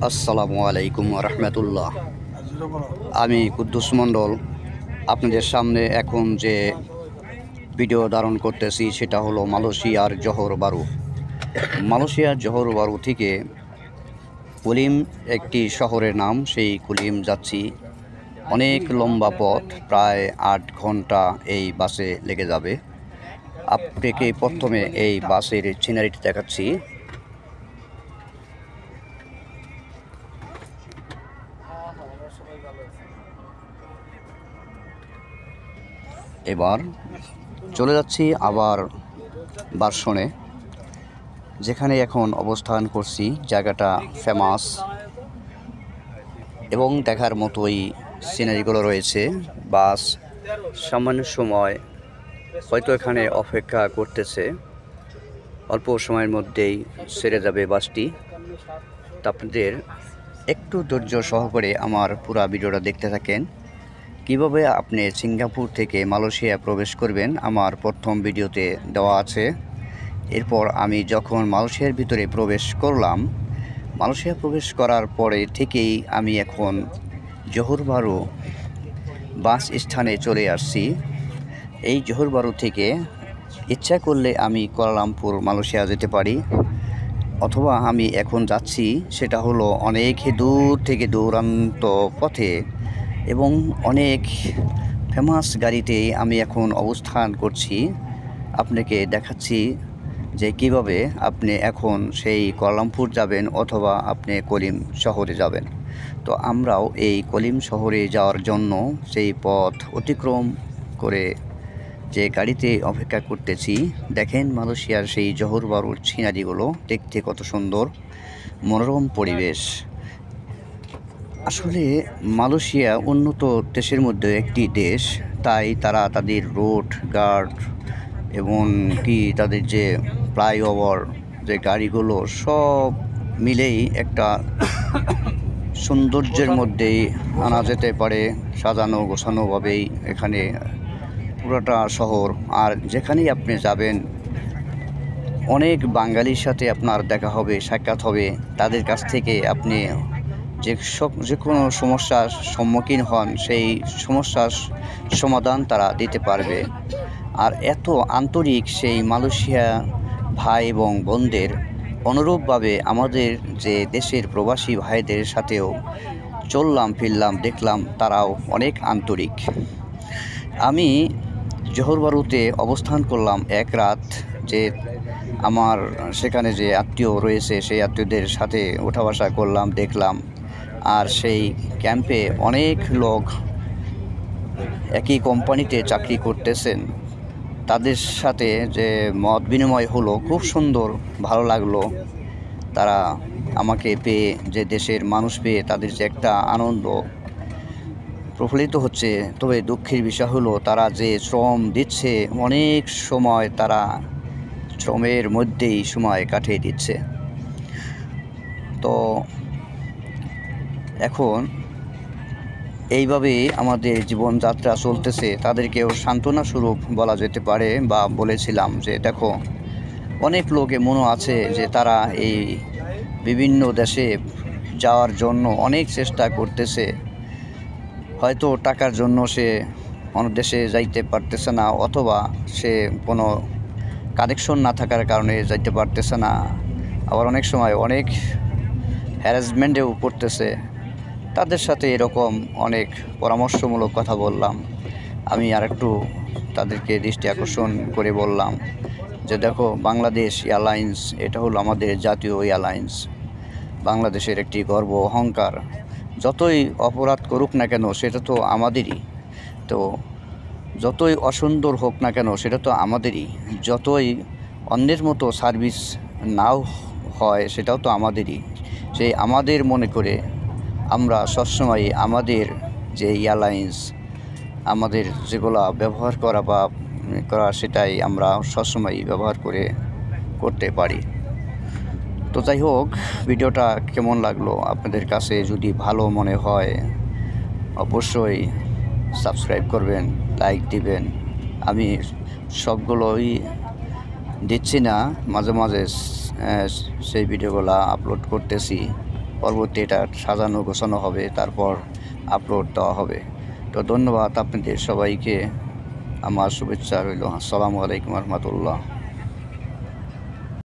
আসসালামু আলাইকুম রহমতুল্লাহ। আমি কুদ্দুস মণ্ডল আপনাদের সামনে এখন যে ভিডিও ধারণ করতেছি সেটা হলো মালয়েশিয়ার জোহর বারু। মালয়েশিয়ার জোহর বারু থেকে কুলিম একটি শহরের নাম, সেই কুলিম যাচ্ছি। অনেক লম্বা পথ, প্রায় 8 ঘন্টা এই বাসে লেগে যাবে। আপনাকে প্রথমে এই বাসের সিনারিটি দেখাচ্ছি। এবার চলে যাচ্ছি আবার বার্সনে, যেখানে এখন অবস্থান করছি। জায়গাটা ফেমাস এবং দেখার মতোই সিনারিগুলো রয়েছে। বাস সামান্য সময় হয়তো এখানে অপেক্ষা করতেছে, অল্প সময়ের মধ্যেই ছেড়ে যাবে বাসটি। তা আপনাদের একটু ধৈর্য সহকারে আমার পুরো ভিডিওটা দেখতে থাকেন। কিভাবে আপনি সিঙ্গাপুর থেকে মালয়েশিয়া প্রবেশ করবেন আমার প্রথম ভিডিওতে দেওয়া আছে। এরপর আমি যখন মালয়েশিয়ার ভিতরে প্রবেশ করলাম, মালয়েশিয়া প্রবেশ করার পরে থেকেই আমি এখন জোহর বারু বাস স্থানে চলে আসছি। এই জোহর বারু থেকে ইচ্ছা করলে আমি কুয়ালালামপুর মালয়েশিয়া যেতে পারি, অথবা আমি এখন যাচ্ছি সেটা হলো অনেক দূর থেকে দূরান্ত পথে এবং অনেক ফেমাস গাড়িতে আমি এখন অবস্থান করছি। আপনাকে দেখাচ্ছি যে কিভাবে আপনি এখন সেই কুয়ালালামপুর যাবেন অথবা আপনি কলিম শহরে যাবেন। তো আমরাও এই কলিম শহরে যাওয়ার জন্য সেই পথ অতিক্রম করে যে গাড়িতে অপেক্ষা করতেছি। দেখেন মালয়েশিয়ার সেই জোহর বারুর সিনারিগুলো দেখতে কত সুন্দর, মনোরম পরিবেশ। আসলে মালয়েশিয়া উন্নত দেশের মধ্যে একটি দেশ, তাই তারা তাদের রোড গার্ড এবং কি তাদের যে ফ্লাইওভার, যে গাড়িগুলো সব মিলেই একটা সৌন্দর্যের মধ্যেই আনা যেতে পারে। সাজানো গোছানোভাবেই এখানে পুরোটা শহর। আর যেখানেই আপনি যাবেন অনেক বাঙালির সাথে আপনার দেখা হবে, সাক্ষাৎ হবে। তাদের কাছ থেকে আপনি যে কোনো সমস্যার সম্মুখীন হন, সেই সমস্যার সমাধান তারা দিতে পারবে। আর এত আন্তরিক সেই মালয়েশিয়া ভাই এবং বোনদের, অনুরূপভাবে আমাদের যে দেশের প্রবাসী ভাইদের সাথেও চললাম ফিরলাম, দেখলাম তারাও অনেক আন্তরিক। আমি জোহর বারুতে অবস্থান করলাম এক রাত। যে আমার সেখানে যে আত্মীয় রয়েছে সেই আত্মীয়দের সাথে ওঠা বসা করলাম, দেখলাম। আর সেই ক্যাম্পে অনেক লোক একই কোম্পানিতে চাকরি করতেছেন, তাদের সাথে যে মত বিনিময় হলো, খুব সুন্দর, ভালো লাগলো। তারা আমাকে পেয়ে, যে দেশের মানুষ পেয়ে তাদের যে একটা আনন্দ প্রফুল্লিত হচ্ছে। তবে দুঃখের বিষয় হলো তারা যে শ্রম দিচ্ছে, অনেক সময় তারা শ্রমের মধ্যেই সময় কাটিয়ে দিচ্ছে। তো এখন এইভাবেই আমাদের জীবনযাত্রা চলতেছে। তাদেরকেও সান্ত্বনা স্বরূপ বলা যেতে পারে, বা বলেছিলাম যে দেখো, অনেক লোক এমনও আছে যে তারা এই বিভিন্ন দেশে যাওয়ার জন্য অনেক চেষ্টা করতেছে। হয়তো টাকার জন্য সে অন্য দেশে যাইতে পারতেছে না, অথবা সে কোনো কানেকশন না থাকার কারণে যাইতে পারতেছে না। আবার অনেক সময় অনেক হ্যারাসমেন্টেও পড়তেছে। তাদের সাথে এরকম অনেক পরামর্শমূলক কথা বললাম। আমি আরেকটু তাদেরকে দৃষ্টি আকর্ষণ করে বললাম যে দেখো, বাংলাদেশ এয়ারলাইন্স এটা হলো আমাদের জাতীয় এয়ারলাইন্স, বাংলাদেশের একটি গর্ব, অহংকার। যতই অপরাধ করুক না কেন সেটা তো আমাদেরই। তো যতই অসুন্দর হোক না কেন সেটা তো আমাদেরই। যতই অন্যের মতো সার্ভিস নাও হয় সেটাও তো আমাদেরই। সেই আমাদের মনে করে আমরা সবসময় আমাদের যে এয়ারলাইন্স, আমাদের যেগুলো ব্যবহার করা সেটাই আমরা সবসময় ব্যবহার করতে পারি। তো যাই হোক, ভিডিওটা কেমন লাগলো আপনাদের কাছে? যদি ভালো মনে হয় অবশ্যই সাবস্ক্রাইব করবেন, লাইক দিবেন। আমি সবগুলোই দিচ্ছি না, মাঝে মাঝে সেই ভিডিওগুলো আপলোড করতেছি। পরবর্তী এটা সাজানো গোছানো হবে, তারপর আপলোড দেওয়া হবে। তো ধন্যবাদ আপনাদের সবাইকে, আমার শুভেচ্ছা রইল। আসসালামু আলাইকুম রহমতুল্লাহ।